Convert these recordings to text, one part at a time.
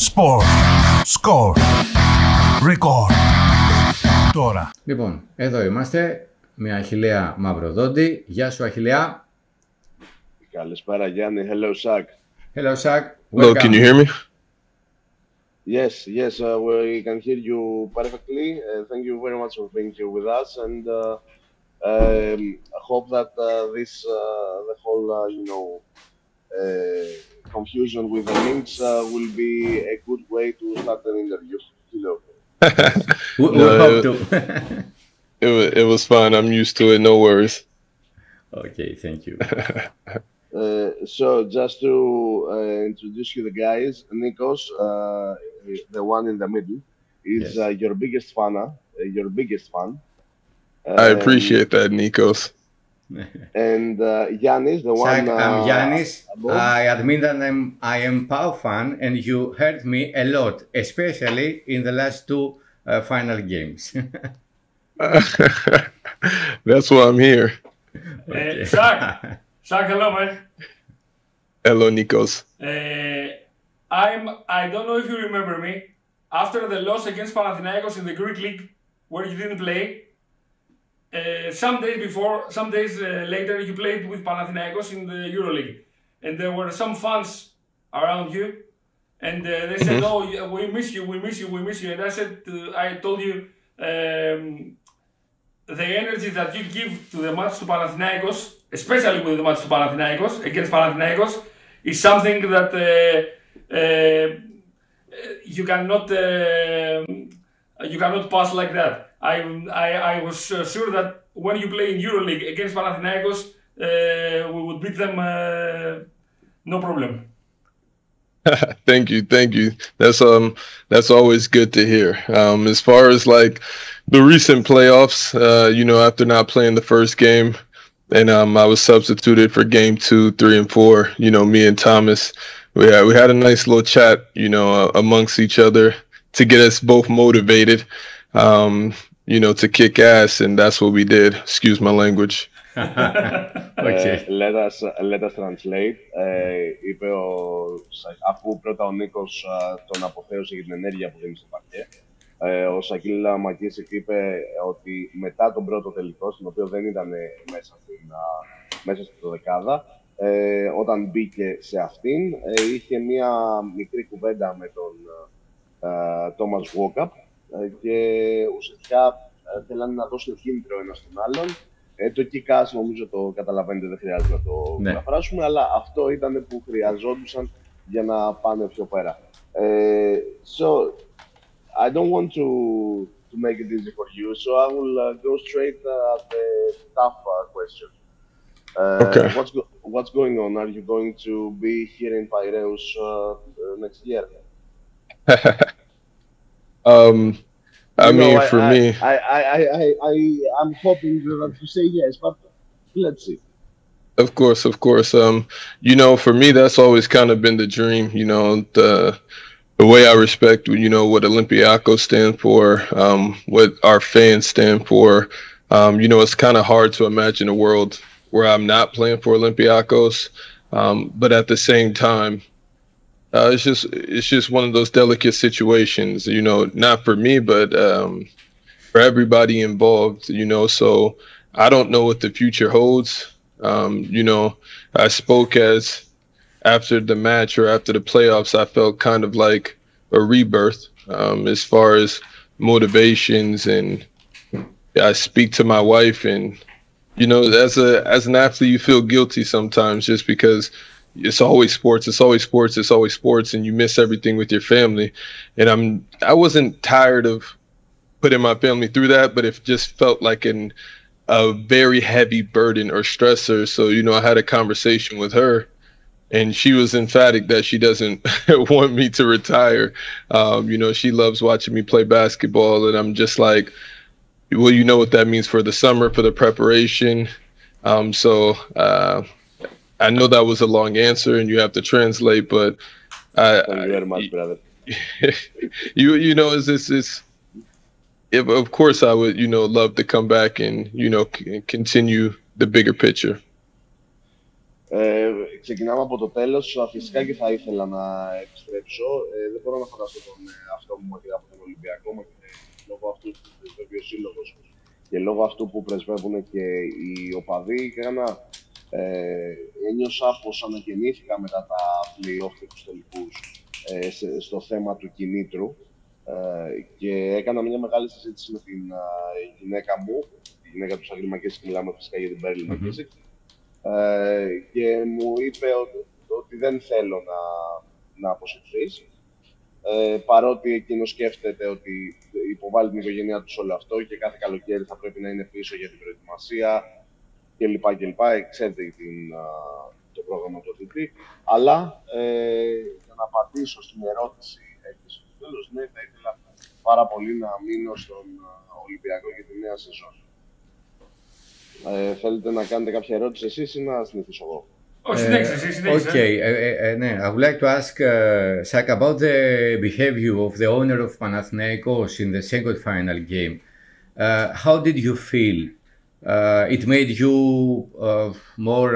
ΣΠΟΡ, ΣΚΟΡ, ΡΕΚΟΡ. Τώρα. Λοιπόν, εδώ είμαστε με Αχιλλέα Μαυροδόντη. Γεια σου, Αχιλλέα. Καλησπέρα, Γιάννη. Hello, Sak. Hello, Sak. Hello, can you hear me? Yes, we can hear you perfectly. Thank you very much for being here with us, and I hope that the whole, confusion with the links will be a good way to start an interview. We hope to. It was fun. I'm used to it. No worries. Okay, thank you. So just to introduce you the guys, Nikos, the one in the middle, is Yes. Your biggest fan. I appreciate that, Nikos. And Yannis, the one. Sak, I'm Yannis. above. I admit that I am Pau fan, and you hurt me a lot, especially in the last two final games. That's why I'm here. Okay. Sak, hello, man. Hello, Nikos. I don't know if you remember me. After the loss against Panathinaikos in the Greek League, where you didn't play, some days later, you played with Panathinaikos in the EuroLeague, and there were some fans around you, and they said, "Oh, we miss you, we miss you, we miss you." And I told you, the energy that you give to the match to Panathinaikos, especially with the match to Panathinaikos against Panathinaikos, is something that you cannot pass like that. I was sure that when you play in EuroLeague against Panathinaikos, we would beat them no problem. Thank you. That's always good to hear. As far as like the recent playoffs, after not playing the first game, and I was substituted for game 2, 3, and 4. Me and Thomas, we had a nice little chat, amongst each other to get us both motivated, to kick ass, and that's what we did. Excuse my language. Okay. Let us translate. Είπε αφού πρώτα ο Νίκος τον αποθέωσε για την ενέργεια που δίνει στο παρκέ, ο Σακίλ ΜακΚίσικ είπε ότι μετά τον πρώτο τελικό, στον οποίο δεν ήταν μέσα στην δεκάδα, όταν μπήκε σε αυτήν, είχε μία μικρή κουβέντα με τον Τόμας Βόκαπ και ουσιαστικά θέλανε να δώσουν κίνητρο ένας στον άλλον. Το kick-ass νομίζω το καταλαβαίνετε, δεν χρειάζεται να το μεταφράσουμε, αλλά αυτό ήταν που χρειαζόντουσαν για να πάνε πιο πέρα. So, I don't want to make it easy for you, so I will go straight at the tough question. Okay. What's going on? Are you going to be here in Piraeus next year? For me, I'm hoping that you say yes, but let's see. Of course. For me, that's always kind of been the dream. The way I respect, what Olympiacos stand for, what our fans stand for. It's kind of hard to imagine a world where I'm not playing for Olympiacos, but at the same time, it's just one of those delicate situations, not for me, but for everybody involved, so I don't know what the future holds. I spoke after the match or after the playoffs, I felt kind of like a rebirth as far as motivations, and I speak to my wife, and as an athlete, you feel guilty sometimes just because it's always sports, and you miss everything with your family. And I wasn't tired of putting my family through that, but it just felt like a very heavy burden or stressor. So, I had a conversation with her, and she was emphatic that she doesn't want me to retire. She loves watching me play basketball, and I'm just like, well, you know what that means for the summer, for the preparation. I know that was a long answer and you have to translate, but Thank you very much, brother. Of course I would, love to come back and, continue the bigger picture. Ξεκινάμε από το τέλος. Φυσικά και θα ήθελα να επιστρέψω. Δεν μπορώ να φανταστώ τον αυτό μου από τον Ολυμπιακό, λόγω αυτού που πρεσβεύει ο σύλλογος και λόγω αυτού που πρεσβεύουν και οι οπαδοί. Ένιωσα πως αναγεννήθηκα μετά τα play-off και τους τελικούς στο θέμα του κινήτρου και έκανα μια μεγάλη συζήτηση με την γυναίκα μου, τη γυναίκα του Σακίλ ΜακΚίσικ, μιλάμε φυσικά για την Πέρλη ΜακΚίσικ, και μου είπε ότι δεν θέλω να αποσυρθείς, παρότι εκείνο σκέφτεται ότι υποβάλλει την οικογένειά του όλο αυτό και κάθε καλοκαίρι θα πρέπει να είναι πίσω για την προετοιμασία κλπ. Ξέρετε το πρόγραμμα του αθλητή. Αλλά για να απαντήσω στην ερώτηση στο τέλος, ναι, θα ήθελα πάρα πολύ να μείνω στον Ολυμπιακό για τη νέα σεζόν. Θέλετε να κάνετε κάποια ερώτηση εσείς ή να συνεχίσω εγώ? Okay, I would like to ask Sak about the behavior of the owner of Panathinaikos in the second final game. How did you feel? It made you more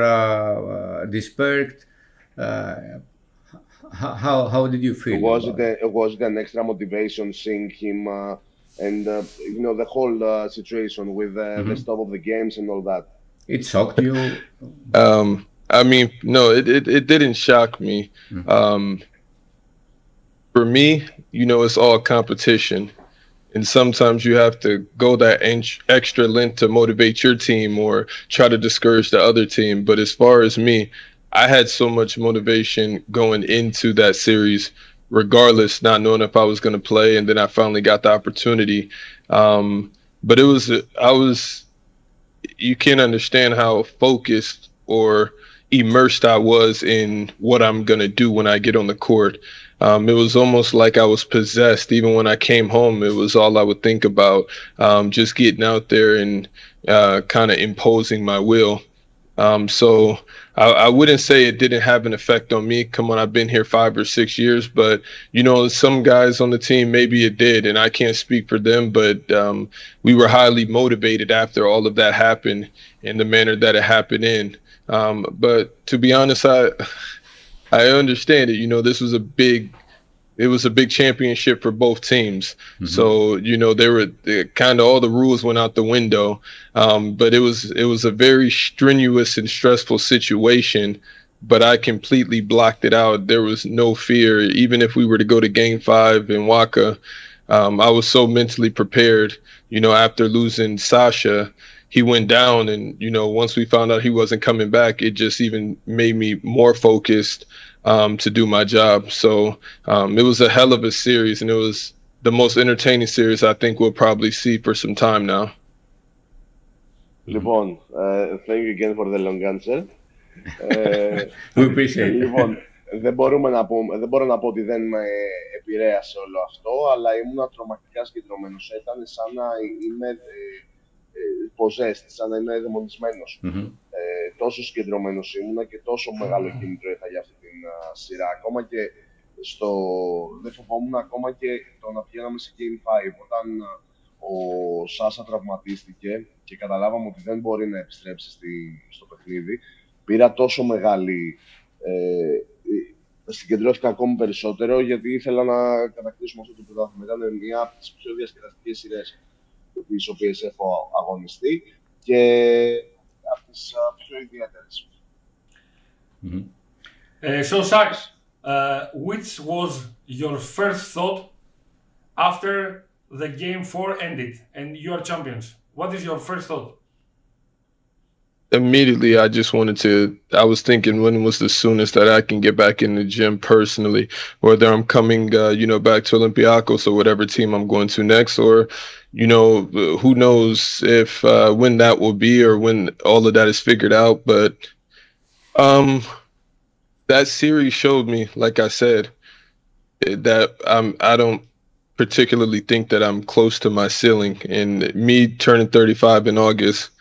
despaired. How did you feel? Was it an extra motivation seeing him and the whole situation with the stop of the games and all that? It shocked you? I mean, no, it didn't shock me. For me, it's all competition. And sometimes you have to go that extra length to motivate your team or try to discourage the other team. But as far as me, I had so much motivation going into that series, regardless, not knowing if I was going to play. And then I finally got the opportunity. But you can't understand how focused or immersed I was in what I'm going to do when I get on the court. It was almost like I was possessed. Even when I came home, it was all I would think about, just getting out there and kind of imposing my will. So I wouldn't say it didn't have an effect on me. Come on, I've been here 5 or 6 years, but some guys on the team, maybe it did, and I can't speak for them, but we were highly motivated after all of that happened in the manner that it happened in. But to be honest, I understand it. This was a big championship for both teams. So, they were kind of all the rules went out the window. But it was a very strenuous and stressful situation, but I completely blocked it out. There was no fear. Even if we were to go to Game 5 in Waka, I was so mentally prepared. After losing Sasha, he went down, and once we found out he wasn't coming back, it just even made me more focused to do my job. So it was a hell of a series, and it was the most entertaining series I think we'll probably see for some time now. Λοιπόν, thank you again for the long answer. We appreciate it. Λοιπόν, δεν μπορώ να πω ότι δεν με επηρέασε όλο αυτό, αλλά ήμουν τρομακτικά συγκεντρωμένος. Ήταν σαν να είμαι possessed, σαν να είμαι δαιμονισμένος. Τόσο συγκεντρωμένος ήμουνα και τόσο μεγάλο κίνητρο είχα για αυτή την σειρά. Ακόμα και δεν φοβόμουν ακόμα και το να πηγαίναμε σε Game 5. Όταν ο Σάσα τραυματίστηκε και καταλάβαμε ότι δεν μπορεί να επιστρέψει στο παιχνίδι, πήρα τόσο μεγάλη... συγκεντρώθηκα ακόμη περισσότερο, γιατί ήθελα να κατακτήσουμε αυτό το πρωτάθλημα. Ήταν μια από τις πιο διασκεδαστικές σειρές τις οποίες έχω αγωνιστεί και από τις πιο ιδιαίτερες. So, Sak, which was your first thought after the Game 4 ended and you are champions? What is your first thought? Immediately, I was thinking when was the soonest that I can get back in the gym personally, whether I'm coming, back to Olympiacos or whatever team I'm going to next, or, who knows if, when that will be or when all of that is figured out. But, that series showed me, like I said, that I don't particularly think that I'm close to my ceiling, and me turning 35 in August,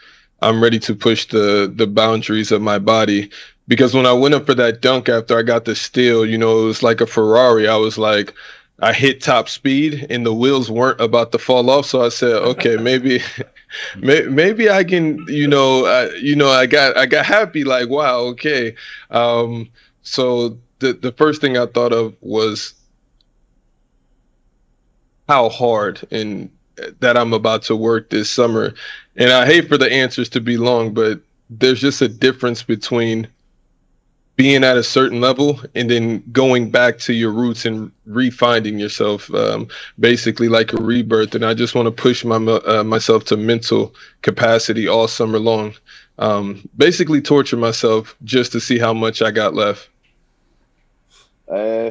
I'm ready to push the boundaries of my body. Because when I went up for that dunk after I got the steal, it was like a Ferrari. I was like, I hit top speed and the wheels weren't about to fall off. So I said, okay, maybe I can, I got happy, like, wow, okay. So the first thing I thought of was how hard and that I'm about to work this summer. And I hate for the answers to be long, but there's just a difference between being at a certain level and then going back to your roots and refinding yourself, basically like a rebirth. And I just want to push myself to mental capacity all summer long. Basically torture myself just to see how much I got left.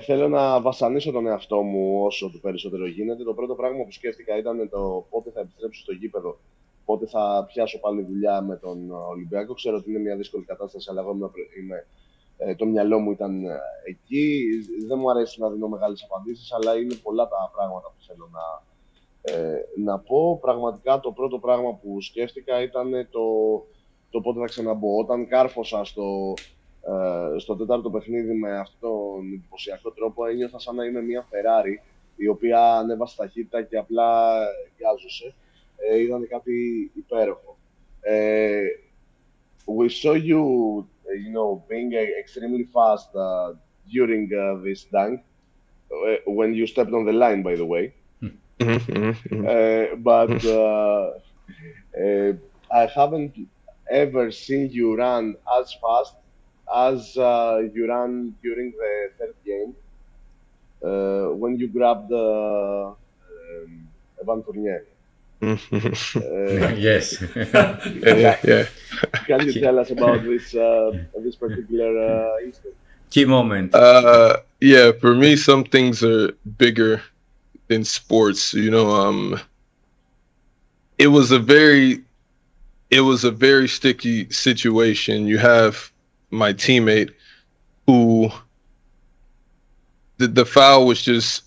Θέλω να βασανίσω τον εαυτό μου όσο το περισσότερο γίνεται. Το πρώτο πράγμα που σκέφτηκα ήταν το πότε θα επιστρέψω στο γήπεδο, πότε θα πιάσω πάλι δουλειά με τον Ολυμπιακό. Ξέρω ότι είναι μια δύσκολη κατάσταση, αλλά εγώ το μυαλό μου ήταν εκεί. Δεν μου αρέσει να δίνω μεγάλες απαντήσεις, αλλά είναι πολλά τα πράγματα που θέλω να πω. Πραγματικά το πρώτο πράγμα που σκέφτηκα ήταν το πότε θα ξαναμπω. Όταν κάρφωσα στο τέταρτο παιχνίδι με αυτόν τον εντυπωσιακό τρόπο, ένιωθα σαν να είμαι μια Ferrari η οποία ανέβασε ταχύτητα και απλά γκάζωσε. Ήταν κάτι υπέροχο. We saw you, being extremely fast during this dunk, when you stepped on the line, by the way. But I haven't ever seen you run as fast as you ran during the third game, when you grabbed Evan Fournier. Yes. Yeah. Can you tell us about this particular instance? Key moment. Yeah, for me, some things are bigger than sports. It was a very sticky situation. You have my teammate who the foul was just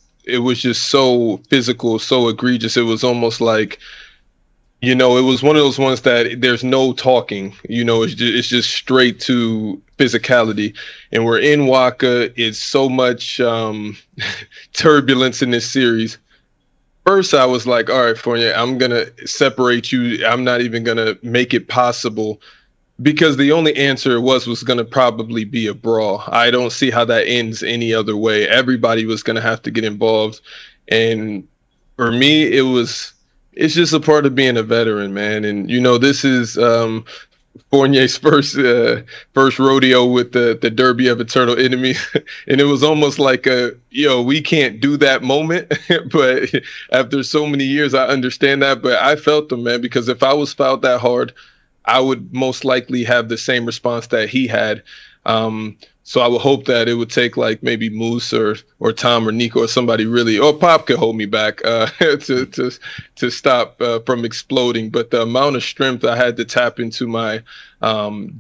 so physical, so egregious. It was almost like, it was one of those ones that there's no talking, it's just straight to physicality. And we're in Waka. It's so much turbulence in this series. First, I was like, all right, Fournier, I'm going to separate you. I'm not even going to make it possible, because the only answer was going to probably be a brawl. I don't see how that ends any other way. Everybody was going to have to get involved. And for me, it's just a part of being a veteran, man. And, this is Fournier's first rodeo with the Derby of Eternal Enemy. And it was almost like we can't do that moment. But after so many years, I understand that. But I felt them, man, because if I was fouled that hard, I would most likely have the same response that he had. So I would hope that it would take like maybe Moose or Tom or Nico or somebody really, or Pop could hold me back to stop from exploding. But the amount of strength I had to tap into my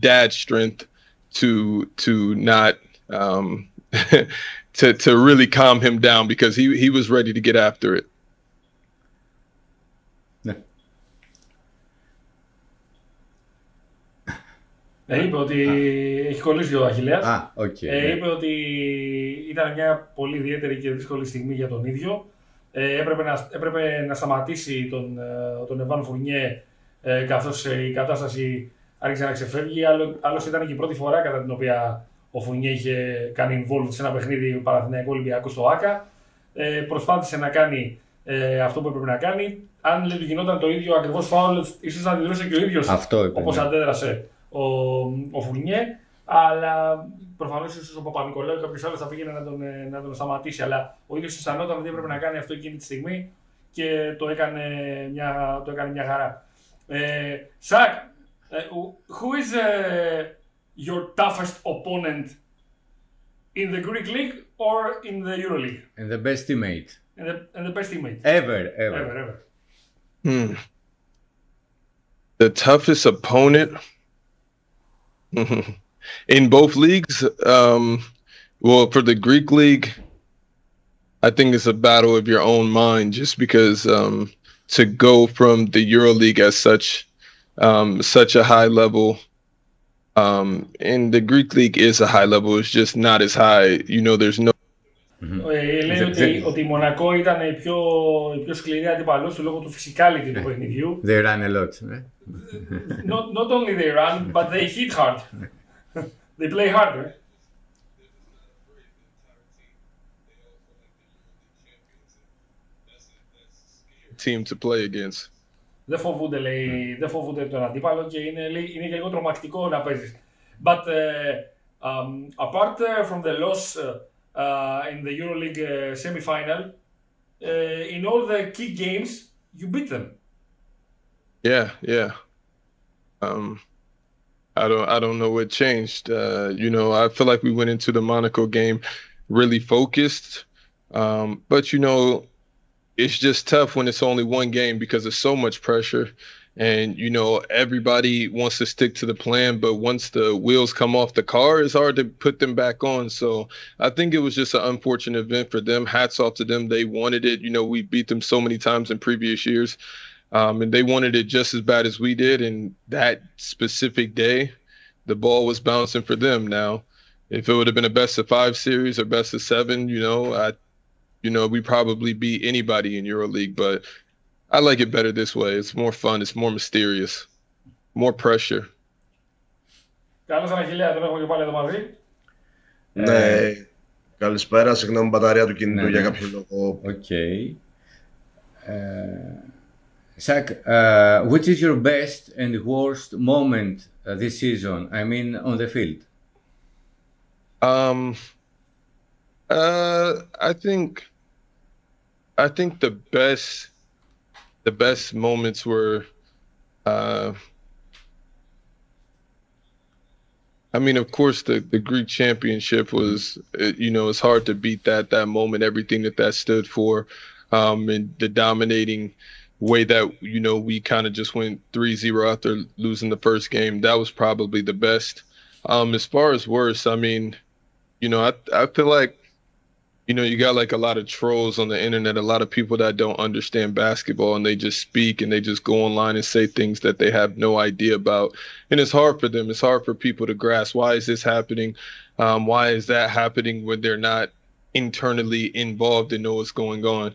dad's strength to not to really calm him down, because he was ready to get after it. Είπε ότι έχει κολλήσει ο Αχιλλέας. Είπε ότι ήταν μια πολύ ιδιαίτερη και δύσκολη στιγμή για τον ίδιο. Έπρεπε να σταματήσει τον Εβάν Φουρνιέ, καθώς η κατάσταση άρχισε να ξεφεύγει. Άλλωστε ήταν και η πρώτη φορά κατά την οποία ο Φουρνιέ είχε κάνει involved σε ένα παιχνίδι Παναθηναϊκό Ολυμπιακό στο ΆΚΑ. Προσπάθησε να κάνει αυτό που έπρεπε να κάνει. Αν λέει του γινόταν το ίδιο ακριβώς φάουλ, ίσως να αντιδρούσε και ο ίδιος όπως αντέδρασε ο Φουρνιέ, αλλά προφανώς ίσως ο Παπα-Νικολάου ή κάποιος άλλος θα πήγαινε να τον σταματήσει, αλλά ο ίδιος αισθανόταν ότι έπρεπε να κάνει αυτό εκείνη τη στιγμή και το έκανε μια χαρά. Σακ, who is your toughest opponent in the Greek League or in the Euroleague? And the best teammate. And the best teammate. Ever. The toughest opponent in both leagues? Well, for the Greek League, I think it's a battle of your own mind, just because to go from the EuroLeague at such a high level, and the Greek League is a high level, it's just not as high. There's no Λέει ότι η Μονακό ήταν η πιο σκληρή αντίπαλος του λόγω του physicality του παιχνιδιού. They run a lot. Not only they run, but they hit hard. They play hard. Team to play against. Δεν φοβούνται, λέει, δεν φοβούνται τον αντίπαλο και είναι και λίγο τρομακτικό να παίζεις. But apart from the loss in the EuroLeague semi-final, in all the key games, you beat them. Yeah. I don't know what changed. I feel like we went into the Monaco game really focused, but it's just tough when it's only one game because there's so much pressure. And, everybody wants to stick to the plan, but once the wheels come off the car, it's hard to put them back on. So I think it was just an unfortunate event for them. Hats off to them. They wanted it. We beat them so many times in previous years. And they wanted it just as bad as we did. And that specific day, the ball was bouncing for them. Now, if it would have been a best of 5 series or best of 7, we probably beat anybody in EuroLeague, but I like it better this way. It's more fun. It's more mysterious. More pressure. Καλώς Αναχιλέα, τον έχουμε και πάλι εδώ μαζί. Ναι, καλησπέρα. Συγγνώμη, μπαταρία του κινητού για κάποιο λόγο. Okay. Zach, which is your best and worst moment this season? I mean, on the field. I think the best moments were, of course, the Greek championship was, it's hard to beat that moment, everything that stood for, and the dominating way that, we kind of just went 3-0 after losing the first game. That was probably the best. As far as worse, I feel like, you got like a lot of trolls on the internet, a lot of people that don't understand basketball, and they just speak and they just go online and say things that they have no idea about. And it's hard for them. It's hard for people to grasp. Why is this happening? Why is that happening when they're not internally involved and know what's going on?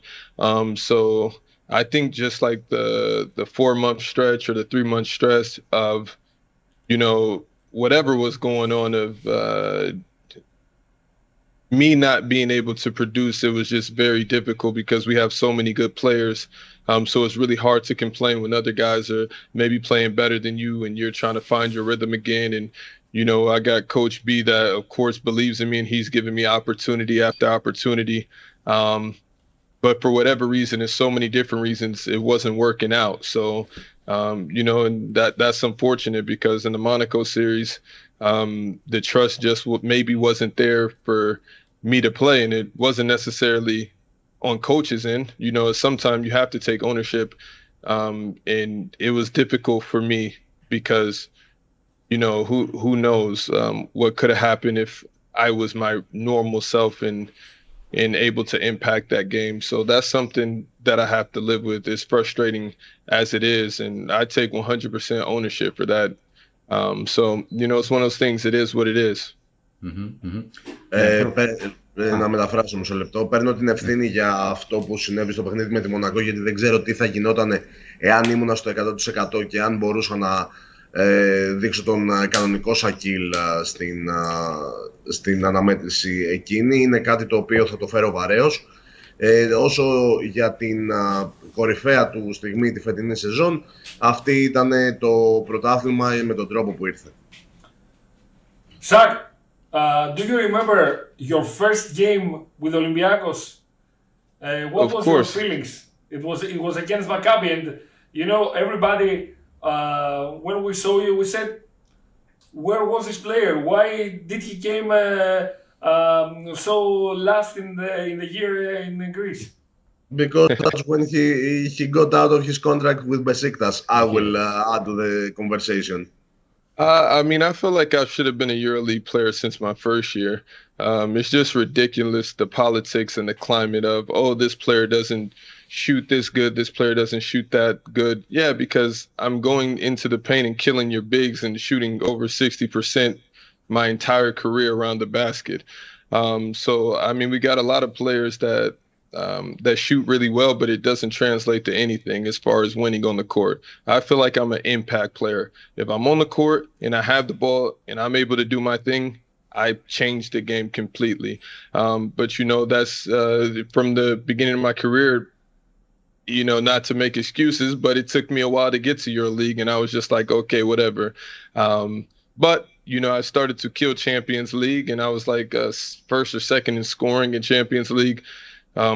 So I think just like the 4-month stretch or the 3-month stretch of, whatever was going on of, me not being able to produce, it was just very difficult because we have so many good players. So it's really hard to complain when other guys are maybe playing better than you and you're trying to find your rhythm again. And, I got Coach B that, of course, believes in me and he's giving me opportunity after opportunity. But for whatever reason, there's so many different reasons it wasn't working out. So, and that's unfortunate because in the Monaco series, the trust just maybe wasn't there for me to play, and it wasn't necessarily on coach's end. Sometimes you have to take ownership, and it was difficult for me because, who knows what could have happened if I was my normal self and able to impact that game. So that's something that I have to live with. It's frustrating as it is, and I take 100% ownership for that. So, it's one of those things, it is what it is. Να μεταφράσω μισό λεπτό. Παίρνω την ευθύνη για αυτό που συνέβη στο παιχνίδι με τη Μονακό, γιατί δεν ξέρω τι θα γινόταν εάν ήμουνα στο 100% και αν μπορούσα να δείξω τον κανονικό Σακίλ στην αναμέτρηση εκείνη. Είναι κάτι το οποίο θα το φέρω βαρέως. Όσο για την κορυφαία του στιγμή τη φετινή σεζόν, αυτή ήταν το πρωτάθλημα με τον τρόπο που ήρθε. Zach, do you remember your first game with Olympiacos? What was your feelings? It was against Maccabi, and everybody when we saw you, we said, where was this player? Why did he came so last in the year in Greece? Because that's when he got out of his contract with Besiktas. I will add to the conversation. I feel like I should have been a EuroLeague player since my first year. It's just ridiculous, the politics and the climate of, this player doesn't shoot this good, this player doesn't shoot that good. Yeah, because I'm going into the paint and killing your bigs and shooting over 60% my entire career around the basket. So, I mean, we got a lot of players that shoot really well, but it doesn't translate to anything as far as winning on the court. I feel like I'm an impact player. If I'm on the court and I have the ball and I'm able to do my thing, I changed the game completely. But, you know, that's from the beginning of my career, you know, not to make excuses, but it took me a while to get to EuroLeague, and I was just like, okay, whatever. But, you know, I started to kill Champions League, and I was like first or second in scoring in Champions League.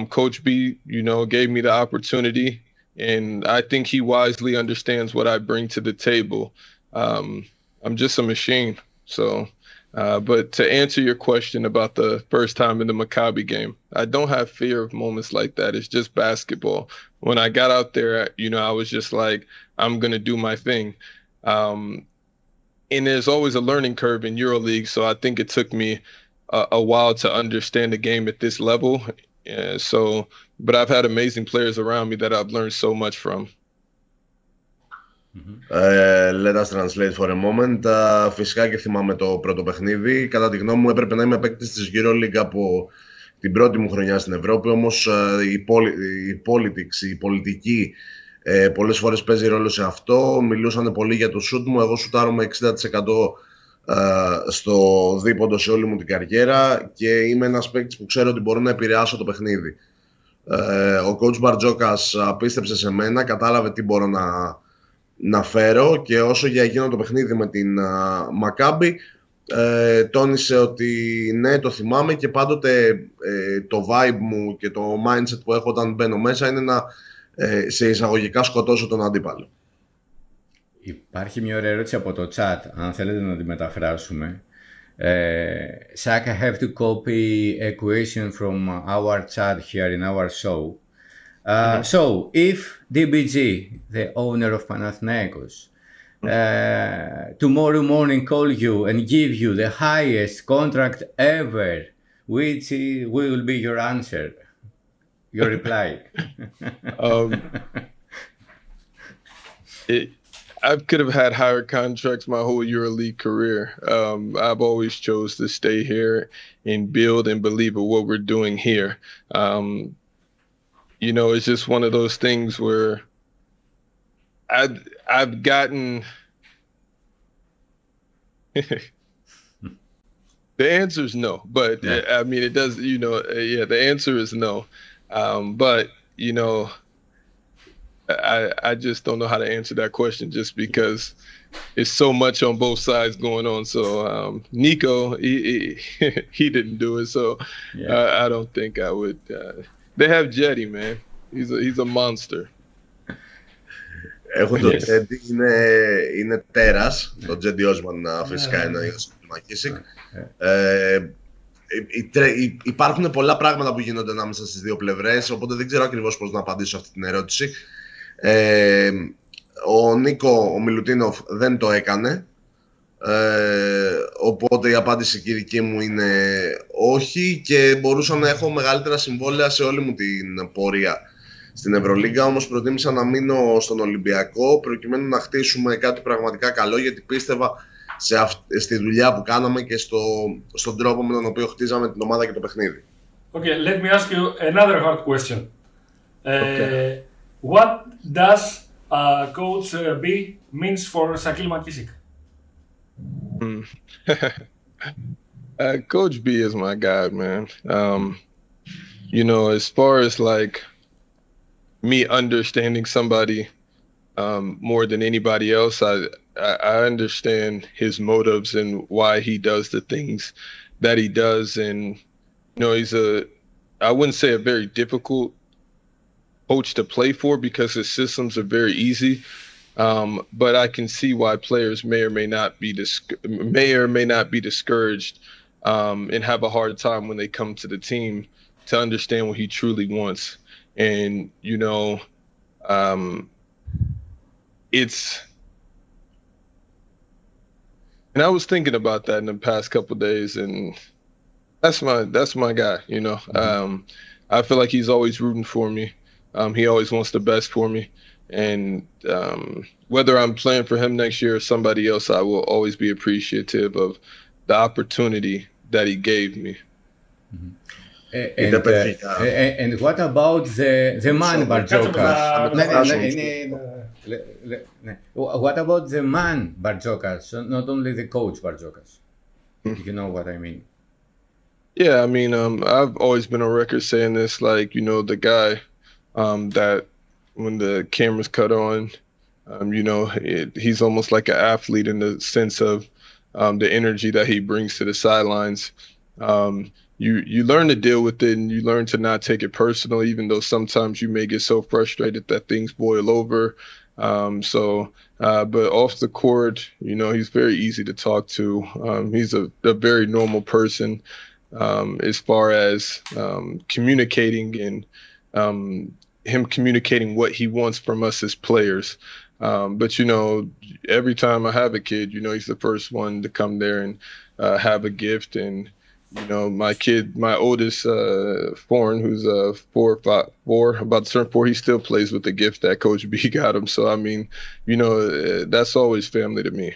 Coach B, you know, gave me the opportunity, and I think he wisely understands what I bring to the table. I'm just a machine. So, but to answer your question about the first time in the Maccabi game, I don't have fear of moments like that. It's just basketball. When I got out there, you know, I was just like, I'm going to do my thing. And there's always a learning curve in EuroLeague, so I think it took me a while to understand the game at this level. But I've had amazing players around me that I've learned so much from. Let us translate for a moment. Φυσικά και θυμάμαι το πρώτο παιχνίδι. Κατά τη γνώμη μου έπρεπε να είμαι παίκτης της EuroLeague από την πρώτη μου χρονιά στην Ευρώπη. Όμως η πολιτική πολλές φορές παίζει ρόλο σε αυτό. Μιλούσαν πολύ για το σουτ μου. Εγώ σουτάρω με 60% στο δίποντο σε όλη μου την καριέρα και είμαι ένας παίκτης που ξέρω ότι μπορώ να επηρεάσω το παιχνίδι. Ο coach Μπαρτζόκας πίστεψε σε μένα, κατάλαβε τι μπορώ να φέρω και όσο για εκείνο το παιχνίδι με την Μακάμπι τόνισε ότι ναι, το θυμάμαι και πάντοτε το vibe μου και το mindset που έχω όταν μπαίνω μέσα είναι να σε εισαγωγικά σκοτώσω τον αντίπαλο. Υπάρχει μια ωραία ερώτηση από το chat, αν θέλετε να τη μεταφράσουμε. Saka, I have to copy a question from our chat here in our show. So, if DBG, the owner of Panathinaikos, tomorrow morning call you and give you the highest contract ever, which will be your answer, your reply? I could have had higher contracts my whole EuroLeague career. I've always chose to stay here and build and believe in what we're doing here. You know, it's just one of those things where I've gotten the answer is no, but I mean, it does, you know, the answer is no. But, you know, I just don't know how to answer that question just because it's so much on both sides going on. So Nico, he didn't do it. So I don't think I would. They have Jetty, man. He's a monster. Έχω το Jetty, είναι τέρας. Το Jetty Osman φυσικά είναι ο ΜακΚίσικ. Υπάρχουν πολλά πράγματα που γίνονται ανάμεσα στις δύο πλευρές, οπότε δεν ξέρω ακριβώς πώς να απαντήσω αυτή την ερώτηση. Ο Νίκο, ο Μιλουτίνοφ δεν το έκανε, οπότε η απάντηση και η δική μου είναι όχι και μπορούσα να έχω μεγαλύτερα συμβόλαια σε όλη μου την πορεία στην Ευρωλίγκα, όμως προτίμησα να μείνω στον Ολυμπιακό προκειμένου να χτίσουμε κάτι πραγματικά καλό, γιατί πίστευα στη δουλειά που κάναμε και στον τρόπο με τον οποίο χτίζαμε την ομάδα και το παιχνίδι. Okay, let me ask you another hard question. Okay. What does Coach B means for Σακίλ ΜακΚίσικ? Coach B is my guy, man. You know, as far as like me understanding somebody more than anybody else, I understand his motives and why he does the things that he does. And, you know, he's I wouldn't say a very difficult coach to play for because his systems are very easy. But I can see why players may or may not be discouraged and have a hard time when they come to the team to understand what he truly wants. And, you know, and I was thinking about that in the past couple of days, and that's my guy, you know. I feel like he's always rooting for me. He always wants the best for me. And whether I'm playing for him next year or somebody else, I will always be appreciative of the opportunity that he gave me. And what about the man Barjokas? What about the man Barjokas, not only the coach Barjokas? If you know what I mean. Yeah, I mean, I've always been on record saying this, like, you know, the guy that when the cameras cut on, you know, he's almost like an athlete in the sense of the energy that he brings to the sidelines. You learn to deal with it, and you learn to not take it personal, even though sometimes you may get so frustrated that things boil over. But off the court, you know, he's very easy to talk to. He's a very normal person as far as communicating and him communicating what he wants from us as players. But, you know, every time I have a kid, you know, he's the first one to come there and have a gift. And, you know, my oldest foreign, who's 4, about to turn 4, he still plays with the gift that Coach B got him. So, I mean, you know, that's always family to me.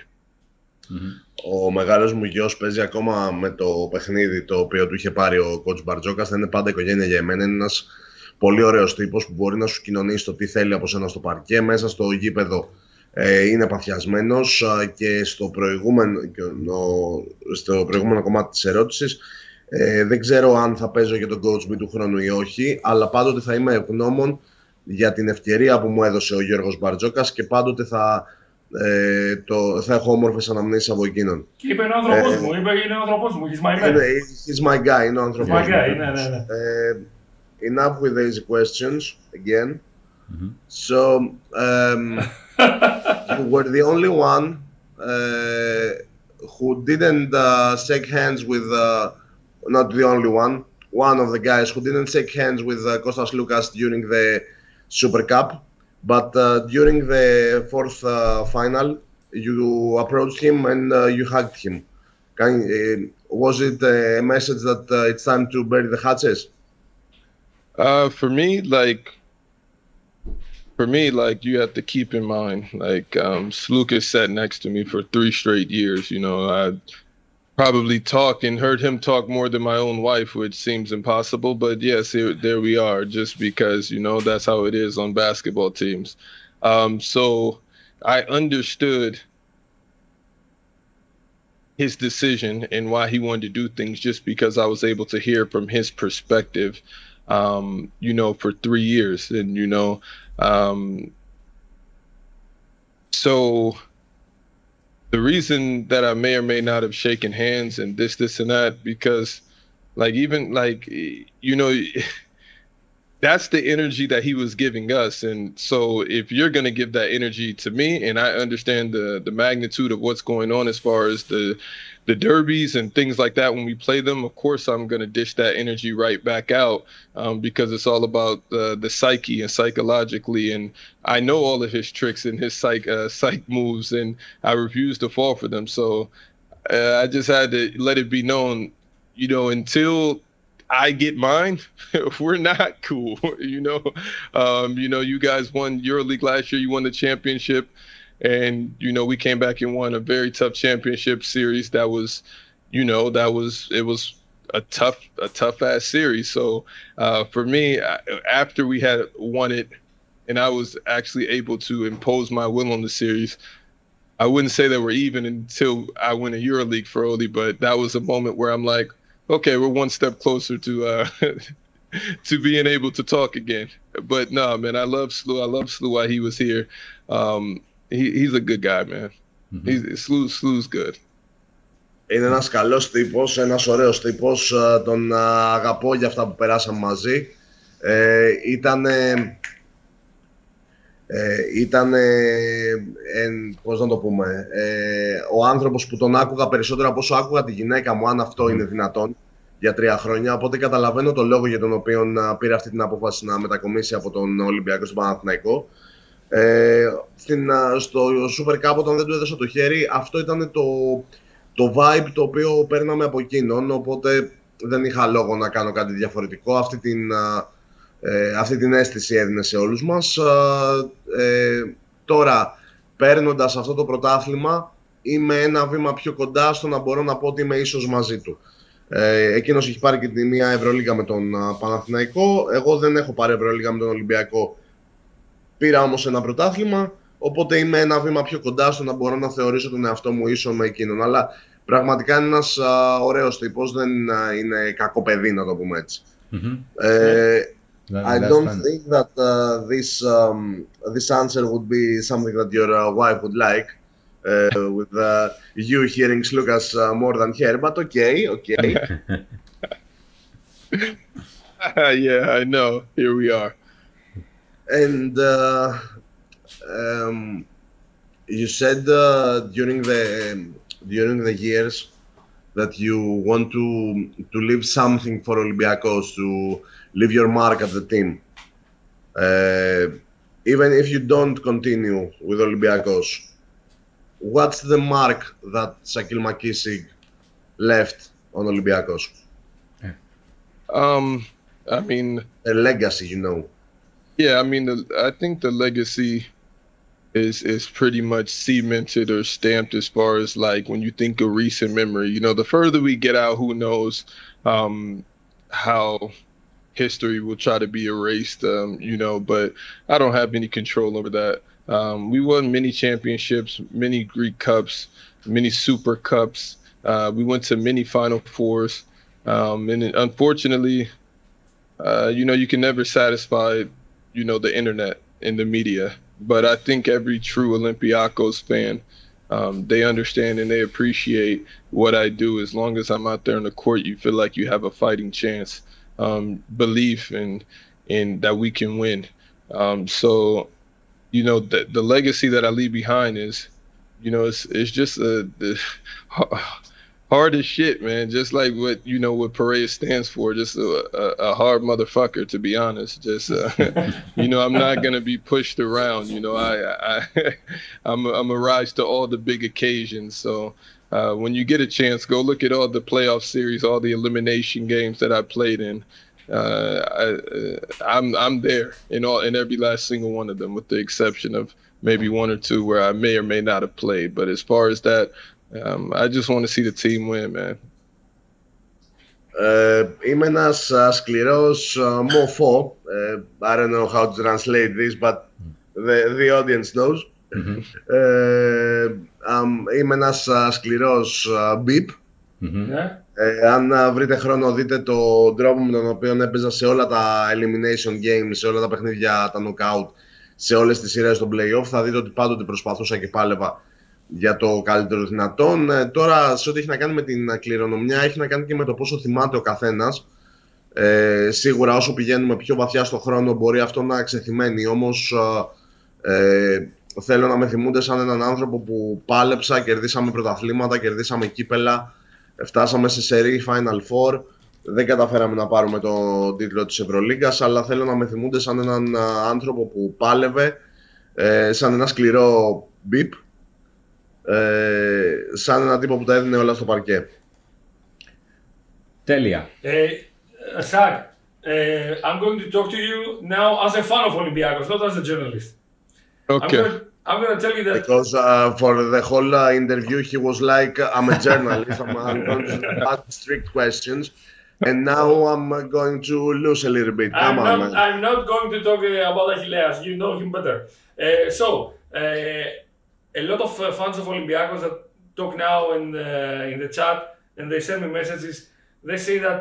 Ο μεγάλος μου γιος παίζει ακόμα με το παιχνίδι το οποίο του είχε πάρει ο coach Μπαρτζόκας. Θα είναι πάντα οικογένεια για εμένα. Είναι ένας πολύ ωραίος τύπος που μπορεί να σου κοινωνήσει το τι θέλει από σένα στο παρκέ. Μέσα στο γήπεδο είναι παθιασμένος και στο προηγούμενο κομμάτι της ερώτησης δεν ξέρω αν θα παίζω για τον coach B του χρόνου ή όχι, αλλά πάντοτε θα είμαι ευγνώμων για την ευκαιρία που μου έδωσε ο Γιώργος Μπαρτζόκας και πάντοτε θα έχω όμορφες αναμνήσεις από εκείνον. Και είπε είναι ο άνθρωπος μου, είναι ο άνθρωπος μου, he's my man. He's my guy, είναι ο άνθρωπος μου. Ναι. Enough with these questions again. So, you were the only one who didn't shake hands with, not the only one of the guys who didn't shake hands with Kostas Loukas during the Super Cup. But during the fourth final, you approached him and you hugged him. Was it a message that it's time to bury the hatches? For me, you have to keep in mind, like, Slukas sat next to me for 3 straight years. You know, I probably heard him talk more than my own wife, which seems impossible. But yes, there we are, just because, you know, that's how it is on basketball teams. So I understood his decision and why he wanted to do things, just because I was able to hear from his perspective, you know, for 3 years. And, you know, so the reason that I may or may not have shaken hands and this and that, because, like, even, like, you know, that's the energy that he was giving us. And so if you're going to give that energy to me, and I understand the magnitude of what's going on as far as the derbies and things like that when we play them, of course I'm going to dish that energy right back out, because it's all about the psyche and psychologically. And I know all of his tricks and his psych moves, and I refuse to fall for them. So I just had to let it be known, you know, until I get mine, we're not cool. You know, you guys won EuroLeague last year. You won the championship. And, you know, we came back and won a very tough championship series. It was a tough ass series. So for me, after we had won it and I was actually able to impose my will on the series, I wouldn't say that we're even until I win a EuroLeague for Oli, but that was a moment where I'm like, okay, we're one step closer to to being able to talk again. But no, man, I love Slew while he was here. He's a good guy, man. Slew's good. Είναι ένας καλός τύπος, ένας ωραίος τύπος. Τον αγαπώ για αυτά που περάσαμε μαζί. Πώς να το πούμε, ο άνθρωπος που τον άκουγα περισσότερο από όσο άκουγα τη γυναίκα μου, αν αυτό είναι δυνατόν, για 3 χρόνια. Οπότε καταλαβαίνω το λόγο για τον οποίο πήρε αυτή την απόφαση να μετακομίσει από τον Ολυμπιακό στον Παναθηναϊκό. Στο Super Cup, όταν δεν του έδωσα το χέρι, αυτό ήταν το vibe το οποίο παίρναμε από εκείνον, οπότε δεν είχα λόγο να κάνω κάτι διαφορετικό. Αυτή την αίσθηση έδινε σε όλους μας. Τώρα, παίρνοντας αυτό το πρωτάθλημα, είμαι ένα βήμα πιο κοντά στο να μπορώ να πω ότι είμαι ίσως μαζί του. Εκείνος έχει πάρει και τη μία Ευρωλίγα με τον Παναθηναϊκό. Εγώ δεν έχω πάρει Ευρωλίγα με τον Ολυμπιακό. Πήρα όμως ένα πρωτάθλημα, οπότε είμαι ένα βήμα πιο κοντά στο να μπορώ να θεωρήσω τον εαυτό μου ίσο με εκείνον. Αλλά πραγματικά είναι ένας ωραίος τύπος, δεν είναι κακό παιδί, να το πούμε έτσι. I don't think that this answer would be something that your wife would like, with you hearing Slukas more than her, but okay. Yeah, I know. Here we are. And you said during the years that you want to leave something for Olympiacos, to leave your mark at the team. Even if you don't continue with Olympiacos, what's the mark that Σακίλ ΜακΚίσικ left on Olympiacos? I mean, a legacy, you know. Yeah, I mean, I think the legacy is pretty much cemented or stamped as far as like when you think of recent memory. You know, the further we get out, who knows how history will try to be erased, you know, but I don't have any control over that. We won many championships, many Greek Cups, many Super Cups. We went to many Final Fours. And unfortunately, you know, you can never satisfy, you know, the internet and the media. But I think every true Olympiacos fan, they understand and they appreciate what I do. As long as I'm out there in the court, you feel like you have a fighting chance. Belief in that we can win. So, you know, the legacy that I leave behind is, you know, it's just hard as shit, man. Just like what, you know, what Piraeus stands for, just a hard motherfucker, to be honest. Just, you know, I'm not going to be pushed around. You know, I'm a rise to all the big occasions. So when you get a chance, go look at all the playoff series, all the elimination games that I played in. I'm there in every last single one of them, with the exception of maybe one or two where I may or may not have played. But as far as that, I just want to see the team win, man. Είμαι ένας σκληρός μοφό. I don't know how to translate this, but the audience knows. Είμαι ένας σκληρός beep. Αν βρείτε χρόνο, δείτε τον τρόπο με τον οποίο έπαιζα σε όλα τα elimination games, σε όλα τα παιχνίδια, τα knockout, σε όλες τις σειρές των play-off, θα δείτε ότι πάντοτε προσπαθούσα και πάλευα για το καλύτερο δυνατόν. Τώρα, σε ό,τι έχει να κάνει με την κληρονομιά, έχει να κάνει και με το πόσο θυμάται ο καθένας. Σίγουρα όσο πηγαίνουμε πιο βαθιά στο χρόνο μπορεί αυτό να ξεθυμένει, όμως θέλω να με θυμούνται σαν έναν άνθρωπο που πάλεψα, κερδίσαμε πρωταθλήματα, κερδίσαμε κύπελα, φτάσαμε σε σερί Final Four, δεν καταφέραμε να πάρουμε τον τίτλο της Ευρωλίγκας, αλλά θέλω να με θυμούνται σαν έναν άνθρωπο που πάλευε, σαν ένα σκληρό μπιπ, σαν έναν τύπο που τα έδινε όλα στο παρκέ. Τέλεια. Zach, I'm going to talk to you now as a fan of Olympiacos, not as a journalist. Okay. I'm going to tell you that... Because for the whole interview, he was like, I'm a journalist, I'm going to ask strict questions, and now I'm going to lose a little bit. I'm not going to talk about Achilleas, you know him better. A lot of fans of Olympiacos that talk now in the chat, and they send me messages, they say that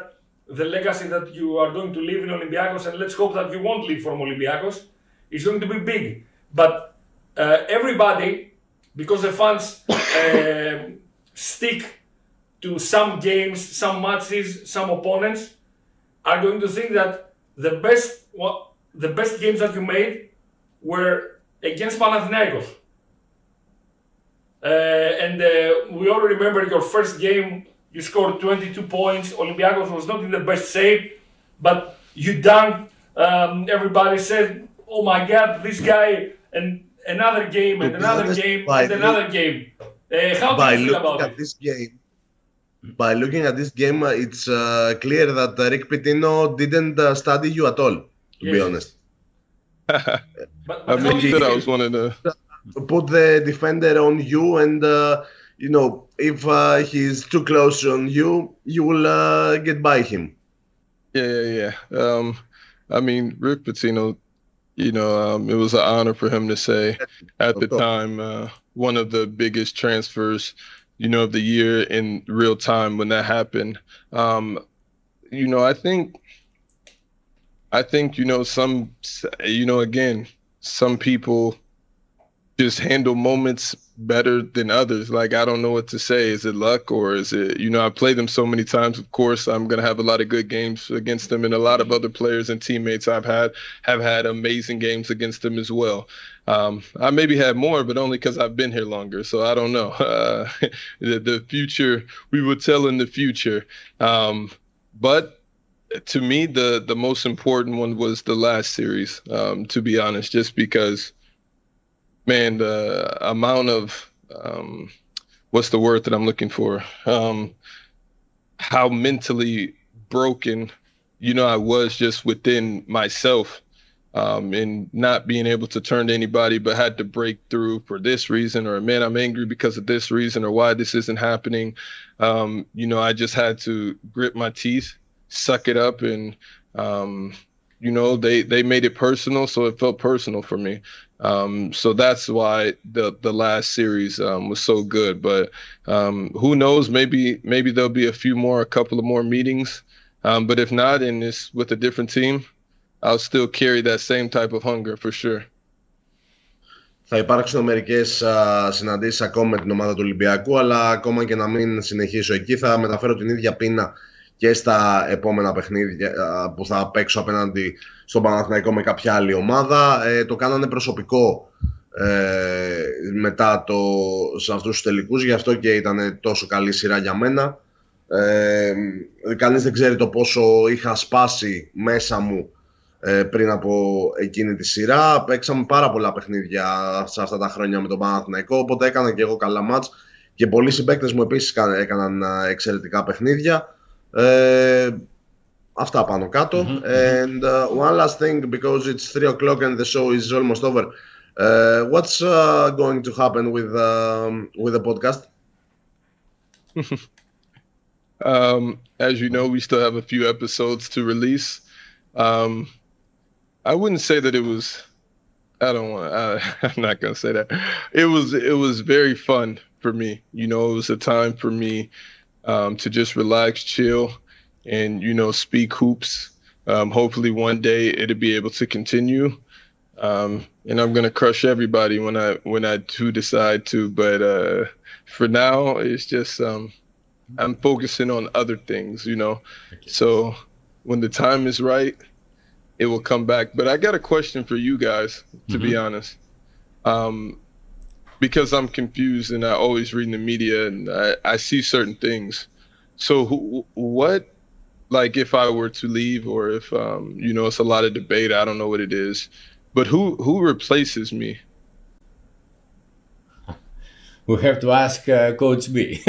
the legacy that you are going to leave in Olympiacos, and let's hope that you won't leave from Olympiacos, is going to be big. But everybody, because the fans stick to some games, some matches, some opponents, are going to think that the best games that you made were against Panathinaikos. And we all remember your first game, you scored 22 points, Olympiacos was not in the best shape, but you dunked, everybody said, oh my God, this guy, and another game, and another game, and another game. How do you feel about it? By looking at this game, it's clear that Rick Pitino didn't study you at all, to be honest. I mean, I was one of the... Put the defender on you, and you know, if he's too close on you, you will get by him. Yeah. I mean, Rick Pitino, you know, it was an honor for him to say at the time, one of the biggest transfers, you know, of the year in real time when that happened. You know, I think, you know, again, some people just handle moments better than others. Like, I don't know what to say. Is it luck or is it, you know, I played them so many times. Of course, I'm going to have a lot of good games against them, and a lot of other players and teammates have had amazing games against them as well. I maybe had more, but only because I've been here longer. So I don't know. The future, we will tell in the future. But to me, the most important one was the last series, to be honest, just because, man, the amount of, what's the word that I'm looking for? How mentally broken, you know, I was just within myself, and not being able to turn to anybody, but had to break through for this reason, or, man, I'm angry because of this reason, or why this isn't happening. You know, I just had to grit my teeth, suck it up, and, you know, they made it personal, so it felt personal for me. So that's why the last series was so good. But who knows? Maybe there'll be a couple of more meetings. But if not, and it's with a different team, I'll still carry that same type of hunger for sure. Θα υπάρξουν μερικές συναντήσεις ακόμα με την ομάδα του Ολυμπιακού, αλλά ακόμα και να μην συνεχίσω εκεί, θα μεταφέρω την ίδια πείνα και στα επόμενα παιχνίδια που θα παίξω απέναντι στον Παναθηναϊκό με κάποια άλλη ομάδα. Το κάνανε προσωπικό μετά σε αυτούς τους τελικούς, γι' αυτό και ήταν τόσο καλή σειρά για μένα. Κανείς δεν ξέρει το πόσο είχα σπάσει μέσα μου πριν από εκείνη τη σειρά. Παίξαμε πάρα πολλά παιχνίδια σε αυτά τα χρόνια με τον Παναθηναϊκό, οπότε έκανα και εγώ καλά μάτς και πολλοί συμπαίκτες μου επίσης έκαναν εξαιρετικά παιχνίδια. Αυτά πάνω κάτω. And one last thing, because it's 3 o'clock and the show is almost over, what's going to happen with the podcast? As you know, we still have a few episodes to release. I wouldn't say that it was, I'm not gonna say that. It was very fun for me. You know, it was a time for me to just relax, chill, and, you know, speak hoops. Hopefully one day it'll be able to continue. And I'm going to crush everybody when I do decide to. But for now, it's just I'm focusing on other things, you know. Okay. So when the time is right, it will come back. But I got a question for you guys, to be honest. Because I'm confused and I always read in the media and I see certain things. So what, like, if I were to leave, or if, you know, it's a lot of debate, I don't know what it is, but who replaces me? We have to ask Coach B.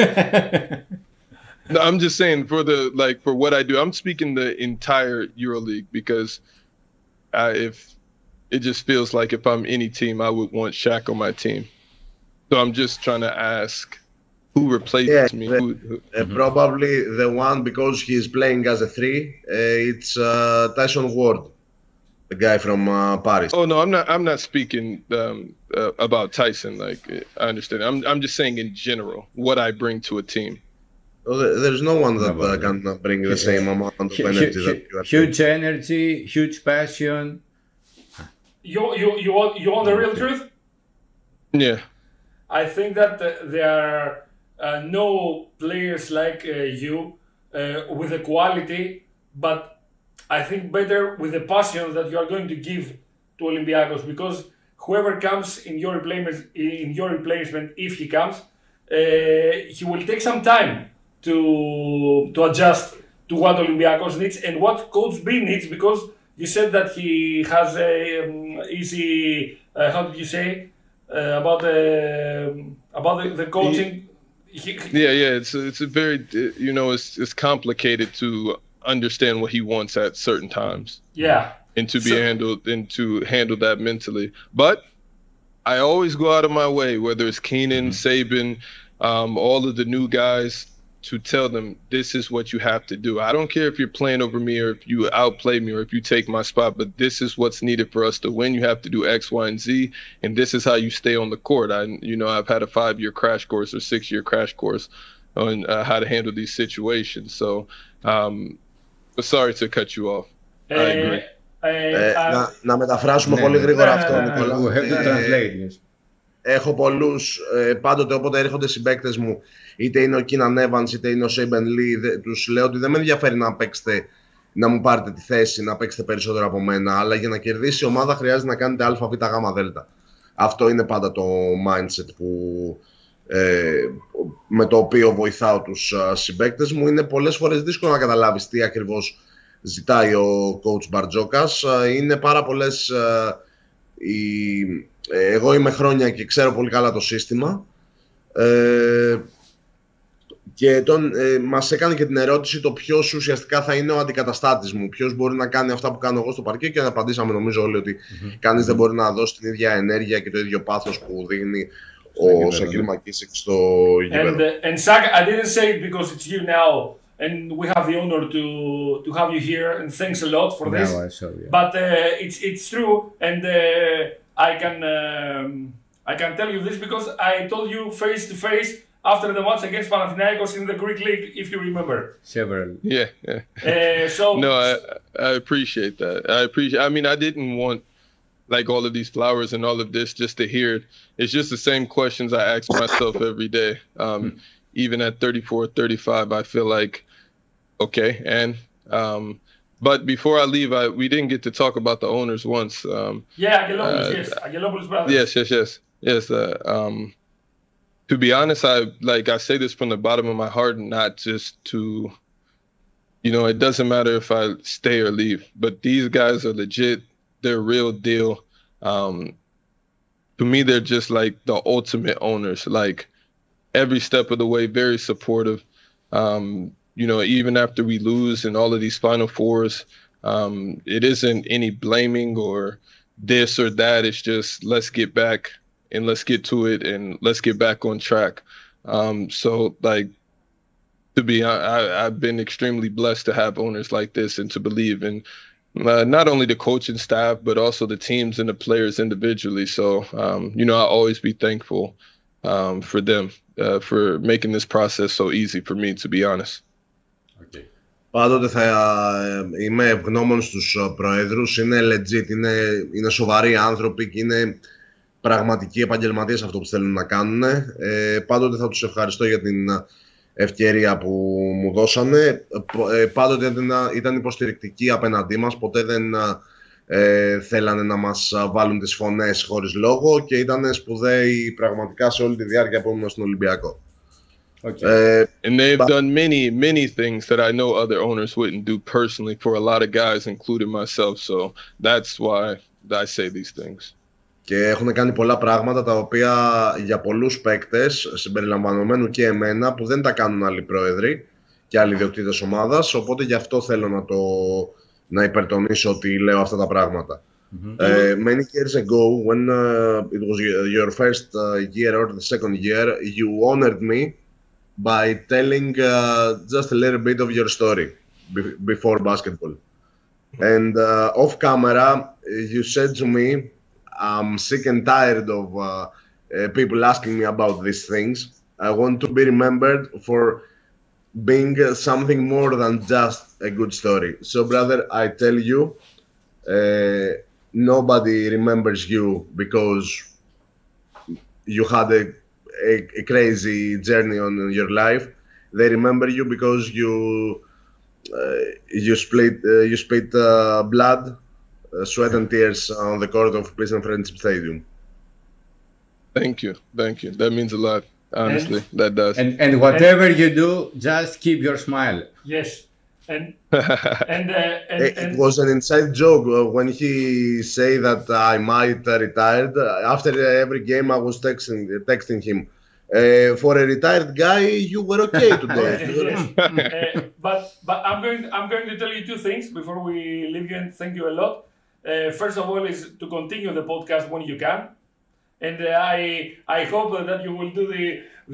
No, I'm just saying for what I do, I'm speaking the entire EuroLeague, because if it just feels like if I'm any team, I would want Shaq on my team. So I'm just trying to ask who replaces me. Probably the one, because he's playing as a 3. It's Tyson Ward, the guy from Paris. Oh no, I'm not speaking about Tyson. Like, I understand. I'm just saying in general what I bring to a team. Well, there's no one that can bring the same amount of energy that you are. Huge energy, huge passion. You want the real truth? Yeah. I think that there are no players like you with the quality, but I think better with the passion that you are going to give to Olympiacos, because whoever comes in your replacement, if he comes, he will take some time to adjust to what Olympiacos needs and what Coach B needs, because you said that he has a easy, how did you say, about the coaching. Yeah. It's a very, you know, it's complicated to understand what he wants at certain times. Yeah. And to be handle that mentally. But I always go out of my way, whether it's Keenan, Saban, all of the new guys to tell them this is what you have to do. I don't care if you're playing over me or if you outplay me or if you take my spot, but this is what's needed for us to win. You have to do X, Y, and Z, and this is how you stay on the court. I've had a 5-year crash course or 6-year crash course on how to handle these situations. So, but sorry to cut you off. I agree. Να μεταφράσουμε πολύ γρήγορα αυτό, Νικόλα. We have to translate, yes. Έχω πολλούς, πάντοτε όποτε έρχονται συμπαίκτες μου, είτε είναι ο Κίναν Evans είτε είναι ο Σέιμπεν Λί, τους λέω ότι δεν με ενδιαφέρει να μου πάρετε τη θέση, να παίξετε περισσότερο από μένα, αλλά για να κερδίσει η ομάδα χρειάζεται να κάνετε α, β, γ, δ. Αυτό είναι πάντα το mindset με το οποίο βοηθάω τους συμπαίκτες μου. Είναι πολλές φορές δύσκολο να καταλάβεις τι ακριβώς ζητάει ο coach Μπαρτζόκας. Είναι πάρα πολλές... Εγώ είμαι χρόνια και ξέρω πολύ καλά το σύστημα και μας έκανε και την ερώτηση το ποιος ουσιαστικά θα είναι ο αντικαταστάτης μου, ποιος μπορεί να κάνει αυτά που κάνω εγώ στο παρκέ, και απαντήσαμε νομίζω όλοι ότι κανείς δεν μπορεί να δώσει την ίδια ενέργεια και το ίδιο πάθος που δείχνει ο Σακίλ ΜακΚίσικ στο γήπεδο. And Zach, I didn't say it because it's you now and we have the honor to have you here, and thanks a lot for this. No, I saw, yeah. But it's true, and I can tell you this because I told you face to face after the match against Panathinaikos in the Greek League, if you remember. Several. Yeah. No, I appreciate that. I mean, I didn't want like all of these flowers and all of this just to hear it. It's just the same questions I ask myself every day. Even at 34, 35, I feel like, okay, and but before I leave, we didn't get to talk about the owners once. Aggelopoulos, yes. Aggelopoulos brothers. Yes. To be honest, I say this from the bottom of my heart, not just to, it doesn't matter if I stay or leave, but these guys are legit. They're real deal. To me, they're just like the ultimate owners. Like every step of the way, very supportive. Even after we lose in all of these Final Fours, it isn't any blaming or this or that. It's just let's get back and let's get to it and let's get back on track. I've been extremely blessed to have owners like this and to believe in not only the coaching staff, but also the teams and the players individually. So, I'll always be thankful for them, for making this process so easy for me, to be honest. Okay. Πάντοτε θα είμαι ευγνώμων στους προέδρους. Είναι legit, είναι σοβαροί άνθρωποι και είναι πραγματικοί επαγγελματίες αυτό που θέλουν να κάνουν. Πάντοτε θα τους ευχαριστώ για την ευκαιρία που μου δώσανε. Πάντοτε ήταν υποστηρικτικοί απέναντί μας. Ποτέ δεν θέλανε να μας βάλουν τις φωνές χωρίς λόγο και ήταν σπουδαίοι πραγματικά σε όλη τη διάρκεια που ήμουν στον Ολυμπιακό. Okay. And they've done many things that I know other owners wouldn't do personally for a lot of guys, including myself. So that's why I say these things. Και έχουν κάνει πολλά πράγματα τα οποία για πολλούς παίκτες, συμπεριλαμβανομένου και εμένα, που δεν τα κάνουν άλλοι πρόεδροι και άλλοι ιδιοκτήτες ομάδας. Οπότε γι' αυτό θέλω να υπερτονίσω ότι λέω αυτά τα πράγματα. Many years ago, when it was your first year or the second year, you honored me by telling just a little bit of your story before basketball. And off camera, you said to me, I'm sick and tired of people asking me about these things. I want to be remembered for being something more than just a good story. So, brother, I tell you, nobody remembers you because you had a crazy journey on your life. They remember you because you split blood, sweat and tears on the court of Peace and Friendship Stadium. Thank you. That means a lot, honestly. That does. And whatever you do, just keep your smile. Yes. It was an inside joke when he say that I might retire. After every game, I was texting him. For a retired guy, you were okay today. But I'm going to tell you two things before we leave you, and thank you a lot. First of all, is to continue the podcast when you can. and I hope that you will do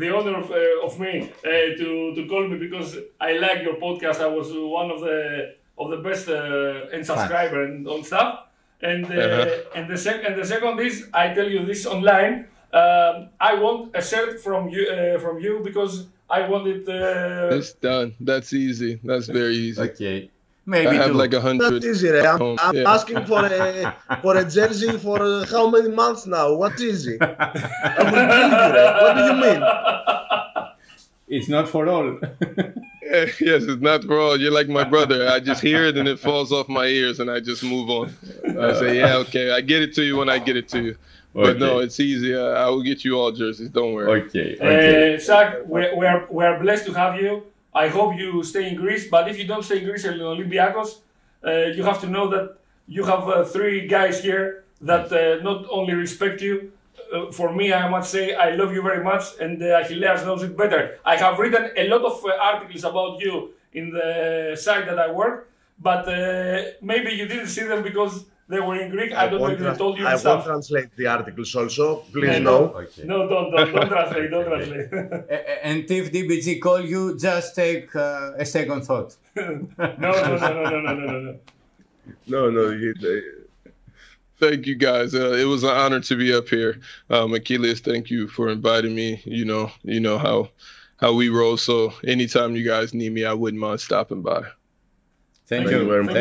the honor of me to call me, because I like your podcast. I was one of the best and subscriber and on stuff. And the second is, I tell you this online. I want a shirt from you because I want it. It's done. That's easy. That's very easy. Okay. Maybe I have like 100. That's easy. I'm asking for a jersey for how many months now? What easy? I will kill you. What do you mean? It's not for all. Yes, it's not for all. You're like my brother. I just hear it and it falls off my ears and I just move on. I say, yeah, okay. I get it to you when I get it to you. But no, it's easy. I will get you all jerseys. Don't worry. Okay. Sak, we are blessed to have you. I hope you stay in Greece. But if you don't stay in Greece and Olympiacos, you have to know that you have 3 guys here that not only respect you. For me, I must say I love you very much, and Achilleas knows it better. I have written a lot of articles about you in the site that I work, but maybe you didn't see them because they were in Greek. I don't know if they told you I stuff. will translate the articles also. Please no. Okay. No, don't translate. Don't translate. And if DBG call you, just take a second thought. No. Thank you guys. It was an honor to be up here. Achilles, thank you for inviting me. You know how we roll. So anytime you guys need me, I wouldn't mind stopping by. Thank you very much.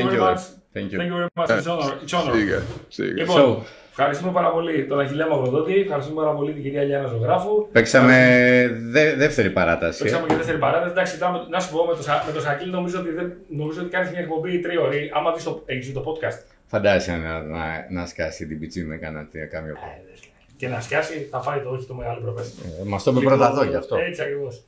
Thank you very much. It's honor. See you guys. Λοιπόν, ευχαριστούμε πάρα πολύ τον Αχιλλέα Μαυροδότη, ευχαριστούμε πάρα πολύ την κυρία Λιάννα Ζωγράφου. Παίξαμε δεύτερη παράταση. Παίξαμε και δεύτερη παράταση. Εντάξει, να σου πω, με το Σακίλ νομίζω ότι κάνεις μια εκπομπή 3 ώρες. Άμα έχεις το podcast. Φαντάζεσαι να σκάσει την πιτσί με κάμιο. Και να σκιάσει, θα φάει το όχι το μεγάλο προπέστη. Μας το είπε πρώτα εδώ γι' αυτό. Έτσι ακριβώς.